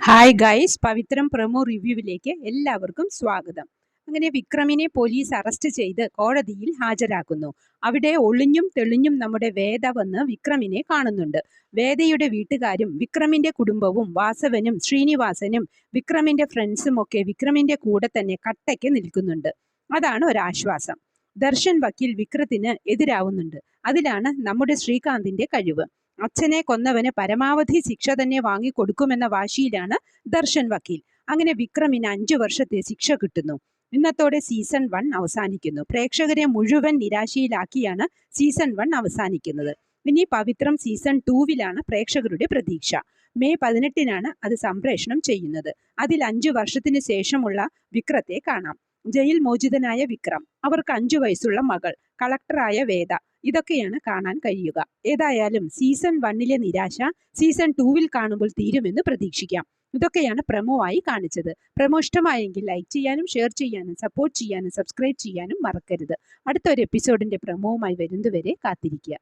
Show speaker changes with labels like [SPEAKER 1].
[SPEAKER 1] Hi guys, പവിത്രം promo റിവ്യൂവിലേക്ക് എല്ലാവർക്കും സ്വാഗതം. അങ്ങനെ വിക്രമിനെ പോലീസ് അറസ്റ്റ് ചെയ്ത് കോടതിയിൽ ഹാജരാക്കുന്നു. അവിടെ ഒളിഞ്ഞും തെളിഞ്ഞും നമ്മുടെ വേദ വന്ന് വിക്രമിനെ കാണുന്നുണ്ട്. വേദയുടെ വീട്ടുകാരും വിക്രമിന്റെ കുടുംബവും വാസവനും ശ്രീനിവാസനും വിക്രമിന്റെ ഫ്രണ്ട്സും ഒക്കെ വിക്രമിന്റെ കൂടെ തന്നെ കട്ടയ്ക്ക് നിൽക്കുന്നുണ്ട്. അതാണ് ഒരാശ്വാസം. ദർശൻ വക്കീൽ വിക്രത്തിന് എതിരാവുന്നുണ്ട്. അതിലാണ് നമ്മുടെ ശ്രീകാന്തിന്റെ കഴിവ്. അച്ഛനെ കൊന്നവന് പരമാവധി ശിക്ഷ തന്നെ വാങ്ങിക്കൊടുക്കുമെന്ന വാശിയിലാണ് ദർശൻ വക്കീൽ. അങ്ങനെ വിക്രമിന് 5 വർഷത്തെ ശിക്ഷ കിട്ടുന്നു. ഇന്നത്തോടെ സീസൺ 1 അവസാനിക്കുന്നു. പ്രേക്ഷകരെ മുഴുവൻ നിരാശയിലാക്കിയാണ് സീസൺ 1 അവസാനിക്കുന്നത്. ഇനി പവിത്രം സീസൺ 2 പ്രേക്ഷകരുടെ പ്രതീക്ഷ. മെയ് 18 അത് സംപ്രേഷണം ചെയ്യുന്നത്. അതിൽ 5 വർഷത്തിന് ശേഷമുള്ള വിക്രത്തെ കാണാം. ജയിൽ മോചിതനായ വിക്രം, അവർക്ക് 5 വയസ്സുള്ള മകൾ, കളക്ടറായ വേദ, ഇതൊക്കെയാണ് കാണാൻ കഴിയുക. ഏതായാലും സീസൺ 1 നിരാശ സീസൺ 2 കാണുമ്പോൾ തീരുമെന്ന് പ്രതീക്ഷിക്കാം. ഇതൊക്കെയാണ് പ്രമോ ആയി കാണിച്ചത്. പ്രമോ ഇഷ്ടമായെങ്കിൽ ലൈക്ക് ചെയ്യാനും ഷെയർ ചെയ്യാനും സപ്പോർട്ട് ചെയ്യാനും സബ്സ്ക്രൈബ് ചെയ്യാനും മറക്കരുത്. അടുത്തൊരു എപ്പിസോഡിന്റെ പ്രമോവുമായി വരുന്നതുവരെ കാത്തിരിക്കുക.